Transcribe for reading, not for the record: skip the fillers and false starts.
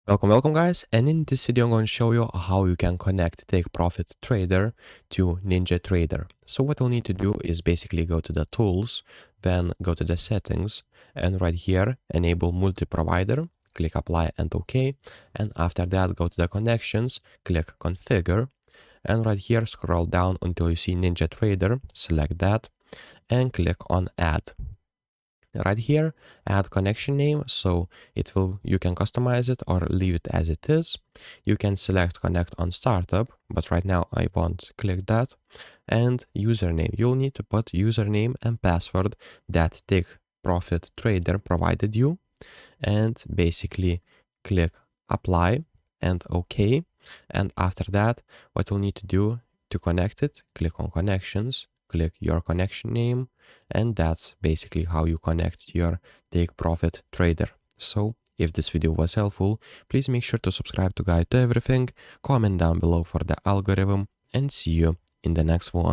Welcome guys, and in this video I'm going to show you how you can connect TakeProfitTrader to NinjaTrader. So what you'll need to do is basically go to the tools, then go to the settings, and right here enable multi-provider, click apply and OK, and after that go to the connections, click configure, and right here scroll down until you see NinjaTrader, select that, and click on add. Right here, add connection name, so you can customize it or leave it as it is. You can select connect on startup, but right now I won't click that. And username, you'll need to put username and password that TakeProfitTrader provided you, and basically click apply and OK. And after that, what you'll need to do to connect it, click on connections, click your connection name, and that's basically how you connect your TakeProfitTrader. So if this video was helpful, please make sure to subscribe to Guide to Everything, comment down below for the algorithm, and see you in the next one.